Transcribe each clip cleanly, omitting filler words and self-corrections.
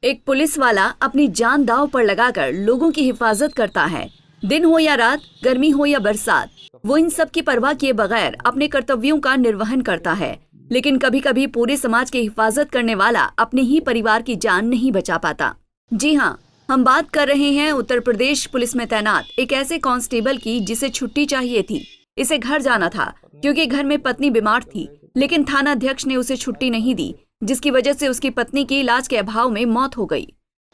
एक पुलिस वाला अपनी जान दांव पर लगाकर लोगों की हिफाजत करता है। दिन हो या रात, गर्मी हो या बरसात, वो इन सब की परवाह किए बगैर अपने कर्तव्यों का निर्वहन करता है। लेकिन कभी कभी पूरे समाज की हिफाजत करने वाला अपने ही परिवार की जान नहीं बचा पाता। जी हाँ, हम बात कर रहे हैं उत्तर प्रदेश पुलिस में तैनात एक ऐसे कांस्टेबल की जिसे छुट्टी चाहिए थी। इसे घर जाना था क्योंकि घर में पत्नी बीमार थी, लेकिन थाना अध्यक्ष ने उसे छुट्टी नहीं दी, जिसकी वजह से उसकी पत्नी की इलाज के अभाव में मौत हो गई।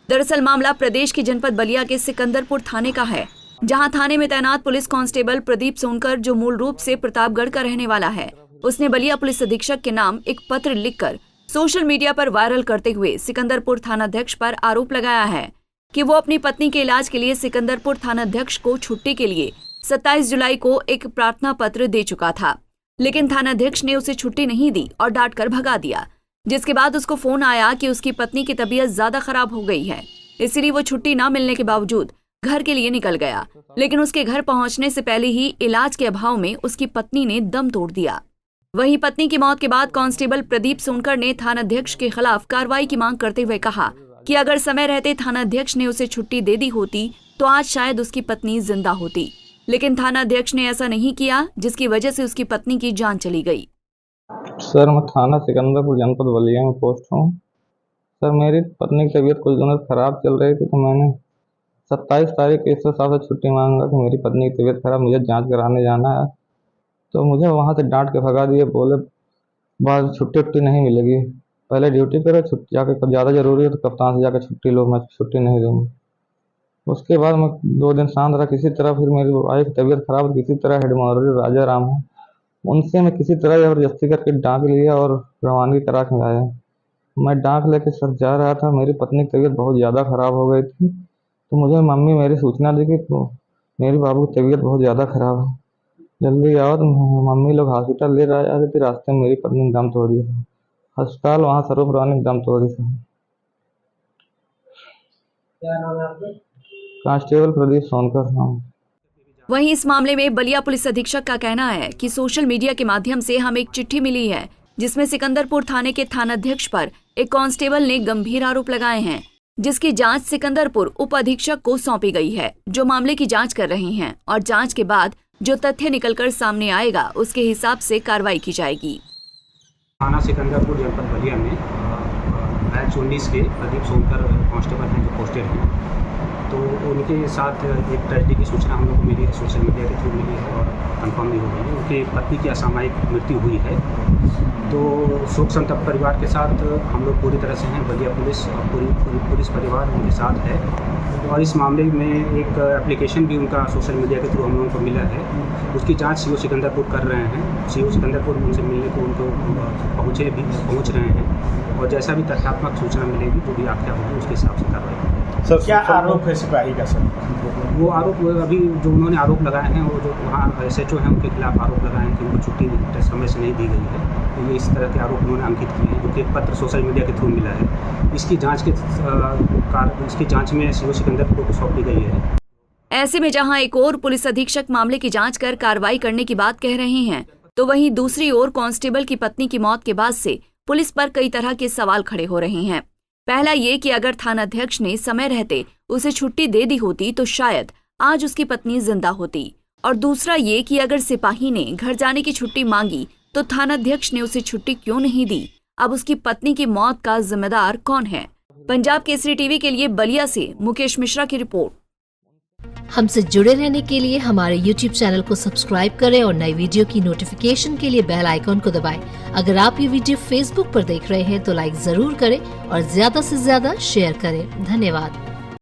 दरअसल मामला प्रदेश के जनपद बलिया के सिकंदरपुर थाने का है, जहां थाने में तैनात पुलिस कांस्टेबल प्रदीप सोनकर, जो मूल रूप से प्रतापगढ़ का रहने वाला है, उसने बलिया पुलिस अधीक्षक के नाम एक पत्र लिखकर सोशल मीडिया पर वायरल करते हुए सिकंदरपुर थानाध्यक्ष पर आरोप लगाया है कि वो अपनी पत्नी के इलाज के लिए सिकंदरपुर थानाध्यक्ष को छुट्टी के लिए 27 जुलाई को एक प्रार्थना पत्र दे चुका था, लेकिन थानाध्यक्ष ने उसे छुट्टी नहीं दी और डांट कर भगा दिया। जिसके बाद उसको फोन आया कि उसकी पत्नी की तबीयत ज्यादा खराब हो गई है, इसलिए वो छुट्टी न मिलने के बावजूद घर के लिए निकल गया। लेकिन उसके घर पहुंचने से पहले ही इलाज के अभाव में उसकी पत्नी ने दम तोड़ दिया। वहीं पत्नी की मौत के बाद कांस्टेबल प्रदीप सोनकर ने थानाध्यक्ष के खिलाफ कार्रवाई की मांग करते हुए कहा कि अगर समय रहते थानाध्यक्ष ने उसे छुट्टी दे दी होती तो आज शायद उसकी पत्नी जिंदा होती, लेकिन थानाध्यक्ष ने ऐसा नहीं किया, जिसकी वजह से उसकी पत्नी की जान चली गई। सर, मैं थाना सिकंदरपुर जनपद बलिया में पोस्ट हूँ। सर, मेरी पत्नी की तबीयत कुछ दिनों से खराब चल रही थी, तो मैंने 27 तारीख को एसएसपी साहब से छुट्टी मांगा कि मेरी पत्नी की तबीयत खराब, मुझे जांच कराने जाना है। तो मुझे वहाँ से डांट के भगा दिए, बोले बाद छुट्टी नहीं मिलेगी, पहले ड्यूटी करो, छुट्टी जाके ज़्यादा ज़रूरी है तो कप्तान से जाकर छुट्टी लो, मैं छुट्टी नहीं दूँगा। उसके बाद मैं 2 दिन शांत रहा। किसी तरह फिर मेरी वाइफ की तबीयत खराब, किसी तरह हेड मास्टर राजा राम है, उनसे मैं किसी तरह जबरदस्ती करके डांक लिया और रवानगी करा के लाया। मैं डांक लेके सर जा रहा था, मेरी पत्नी की तबीयत बहुत ज़्यादा ख़राब हो गई थी, तो मुझे मम्मी मेरी सूचना दी कि तो मेरी बाबू की तबीयत बहुत ज़्यादा ख़राब है, जल्दी आओ। तो मम्मी लोग हॉस्पिटल ले जा रहे थे, रास्ते में मेरी पत्नी ने दम तोड़ दिया। अस्पताल वहाँ स्वरूप रानी ने दम तोड़ दिया। क्या नाम है आपका? कांस्टेबल प्रदीप सोनकर नाम। वहीं इस मामले में बलिया पुलिस अधीक्षक का कहना है कि सोशल मीडिया के माध्यम से हमें एक चिट्ठी मिली है, जिसमें सिकंदरपुर थाने के थानाध्यक्ष पर एक कांस्टेबल ने गंभीर आरोप लगाए हैं, जिसकी जांच सिकंदरपुर उप अधीक्षक को सौंपी गई है, जो मामले की जांच कर रहे हैं, और जांच के बाद जो तथ्य निकलकर सामने आएगा उसके हिसाब से कार्रवाई की जाएगी। थाना सिकंदरपुर जनपद बलिया में बैच 19 के प्रदीप सोनकर कांस्टेबल हैं जो पोस्टेड हैं, तो उनके साथ एक ट्रेजेडी की सूचना हम लोग को मिली है, सोशल मीडिया के थ्रू मिली है और कंफर्म भी हो गई है। उनकी पत्नी की असामयिक मृत्यु हुई है। तो शोक संतप्त परिवार के साथ हम लोग पूरी तरह से हैं, बलिया पुलिस और पूरी पुलिस परिवार उनके साथ है। और इस मामले में एक एप्लीकेशन भी उनका सोशल मीडिया के थ्रू हम लोगों को मिला है, उसकी जांच सीओ सिकंदरपुर कर रहे हैं। सीओ सिकंदरपुर उनसे मिलने को उनको पहुँच रहे हैं, और जैसा भी तथ्यात्मक सूचना मिलेगी, जो भी आख्या होगी, उसके हिसाब से कार्रवाई। सर, क्या आरोप है सिपाही का? सर, वो आरोप अभी जो उन्होंने आरोप लगाए हैं, वो जो वहाँ SHO हैं उनके खिलाफ आरोप लगाए हैं कि उनको छुट्टी समय से नहीं दी गई है। तो ये इस तरह के आरोप उन्होंने अंकित किए हैं, जो कि एक पत्र सोशल मीडिया के थ्रू मिला है। इसकी जांच में सीओ सिकंदरपुर को सौंपी गई है। ऐसे में जहां एक और पुलिस अधीक्षक मामले की जांच कर कार्रवाई करने की बात कह रहे हैं, तो वहीं दूसरी ओर कांस्टेबल की पत्नी की मौत के बाद से पुलिस पर कई तरह के सवाल खड़े हो रहे हैं। पहला ये कि अगर थानाध्यक्ष ने समय रहते उसे छुट्टी दे दी होती तो शायद आज उसकी पत्नी जिंदा होती, और दूसरा ये कि अगर सिपाही ने घर जाने की छुट्टी मांगी तो थानाध्यक्ष ने उसे छुट्टी क्यों नहीं दी। अब उसकी पत्नी की मौत का जिम्मेदार कौन है? पंजाब केसरी टीवी के लिए बलिया से मुकेश मिश्रा की रिपोर्ट। हमसे जुड़े रहने के लिए हमारे YouTube चैनल को सब्सक्राइब करें और नई वीडियो की नोटिफिकेशन के लिए बेल आइकॉन को दबाएं। अगर आप ये वीडियो Facebook पर देख रहे हैं तो लाइक जरूर करें और ज्यादा से ज्यादा शेयर करें। धन्यवाद।